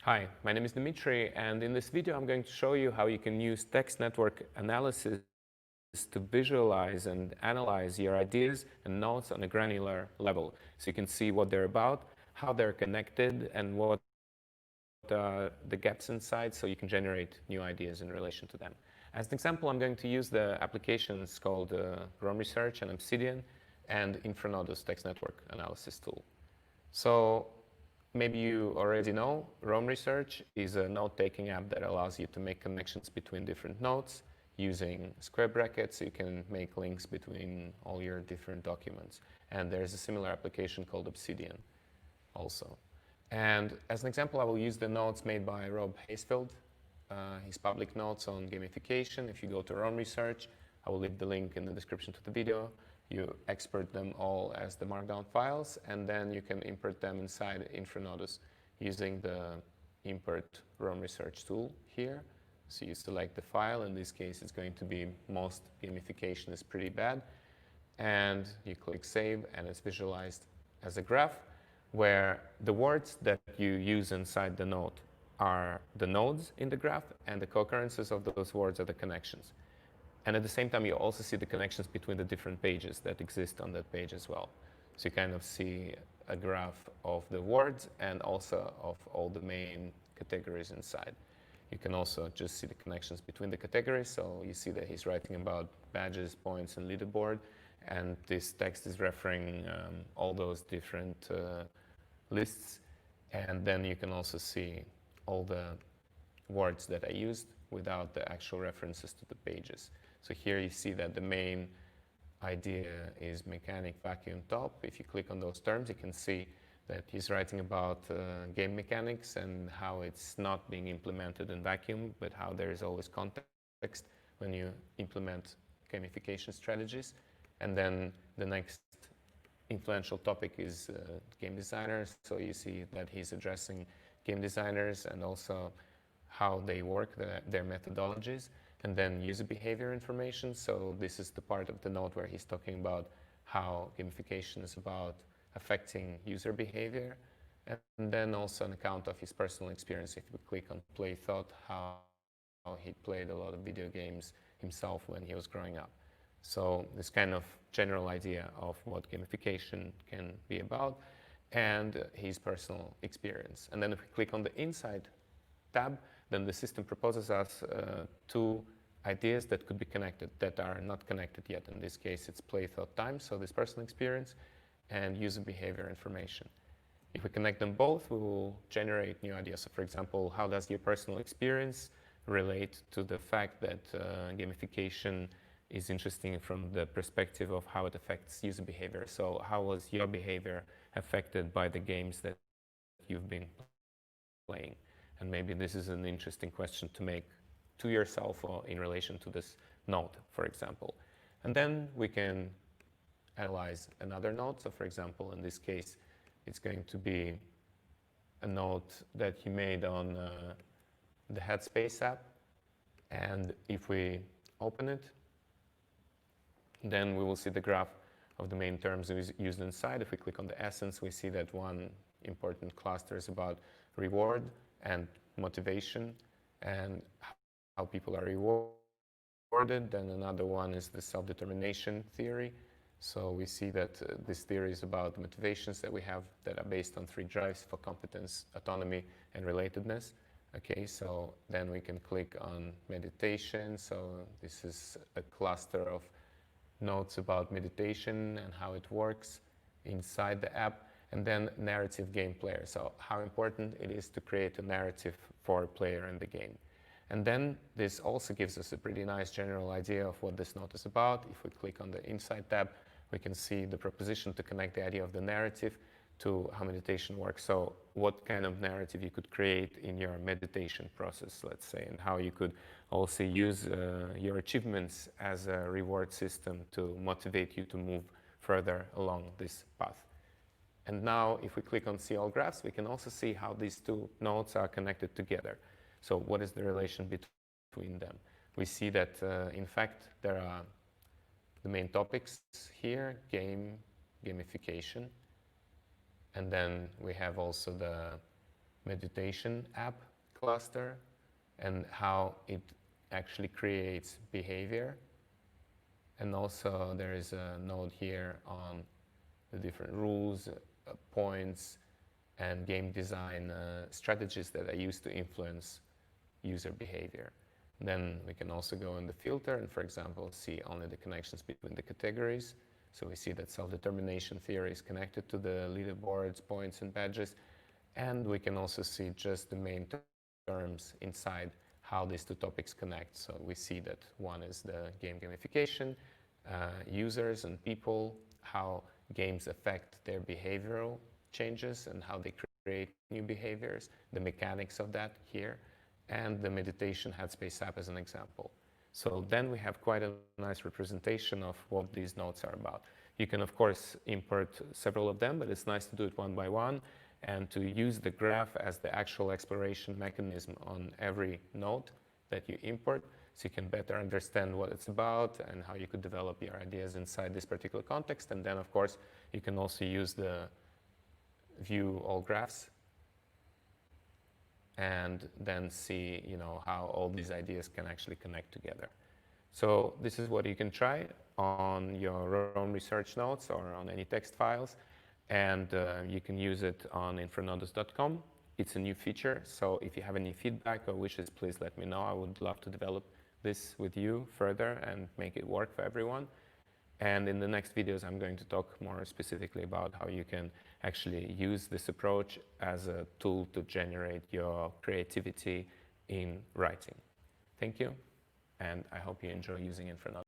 Hi, my name is Dmitry, and in this video I'm going to show you how you can use text network analysis to visualize and analyze your ideas and notes on a granular level. So you can see what they're about, how they're connected, and what the gaps inside, so you can generate new ideas in relation to them. As an example, I'm going to use the applications called Rome Research and Obsidian and infranodus text network analysis tool. So maybe you already know, Rome Research is a note-taking app that allows you to make connections between different notes using square brackets. So you can make links between all your different documents. And there's a similar application called Obsidian also. And as an example, I will use the notes made by Rob Hasefield, his public notes on gamification. If you go to Rome Research, I will leave the link in the description to the video. You export them all as the markdown files, and then you can import them inside infranodus using the import Rome Research tool here. So you select the file. In this case, it's going to be most gamification is pretty bad. And you click save, and it's visualized as a graph where the words that you use inside the note are the nodes in the graph, and the co-occurrences of those words are the connections. And at the same time, you also see the connections between the different pages that exist on that page as well. So you kind of see a graph of the words and also of all the main categories inside. You can also just see the connections between the categories. So you see that he's writing about badges, points, and leaderboard. And this text is referring all those different lists. And then you can also see all the words that I used without the actual references to the pages. So here you see that the main idea is mechanic, vacuum, top. If you click on those terms, you can see that he's writing about game mechanics and how it's not being implemented in vacuum, but how there is always context when you implement gamification strategies. And then the next influential topic is game designers. So you see that he's addressing game designers and also how they work, their methodologies, and then user behavior information. So this is the part of the note where he's talking about how gamification is about affecting user behavior, and then also an account of his personal experience. If you click on play thought, how he played a lot of video games himself when he was growing up. So this kind of general idea of what gamification can be about and his personal experience. And then if we click on the inside tab, then the system proposes us two ideas that could be connected that are not connected yet. In this case, it's play thought time, so this personal experience, and user behavior information. If we connect them both, we will generate new ideas. So for example, how does your personal experience relate to the fact that gamification is interesting from the perspective of how it affects user behavior? So how was your behavior affected by the games that you've been playing? And maybe this is an interesting question to make to yourself or in relation to this note, for example. And then we can analyze another note. So for example, in this case, it's going to be a note that you made on the Headspace app. And if we open it, then we will see the graph of the main terms used inside. If we click on the essence, we see that one important cluster is about reward and motivation and how people are rewarded. Then another one is the self-determination theory. So we see that this theory is about motivations that we have that are based on 3 drives for competence, autonomy, and relatedness. Okay, so then we can click on meditation. So this is a cluster of notes about meditation and how it works inside the app. And then narrative game player. So how important it is to create a narrative for a player in the game. And then this also gives us a pretty nice general idea of what this note is about. If we click on the Insight tab, we can see the proposition to connect the idea of the narrative to how meditation works. So what kind of narrative you could create in your meditation process, let's say, and how you could also use your achievements as a reward system to motivate you to move further along this path. And now, if we click on See All Graphs, we can also see how these two nodes are connected together. So what is the relation between them? We see that, in fact, there are the main topics here, gamification. And then we have also the meditation app cluster and how it actually creates behavior. And also there is a node here on the different rules, points, and game design strategies that I use to influence user behavior. Then we can also go in the filter and, for example, see only the connections between the categories. So we see that self-determination theory is connected to the leaderboards, points, and badges. And we can also see just the main terms inside how these two topics connect. So we see that one is the game gamification, users and people, how games affect their behavioral changes and how they create new behaviors, the mechanics of that here, and the meditation headspace app as an example. So then we have quite a nice representation of what these nodes are about. You can, of course, import several of them, but it's nice to do it one by one and to use the graph as the actual exploration mechanism on every node that you import, so you can better understand what it's about and how you could develop your ideas inside this particular context. And then, of course, you can also use the view all graphs and then see, how all these ideas can actually connect together. So this is what you can try on your own research notes or on any text files, and you can use it on infranodus.com. It's a new feature, so if you have any feedback or wishes, please let me know. I would love to develop this with you further and make it work for everyone. And in the next videos, I'm going to talk more specifically about how you can actually use this approach as a tool to generate your creativity in writing. Thank you, and I hope you enjoy using infranodus.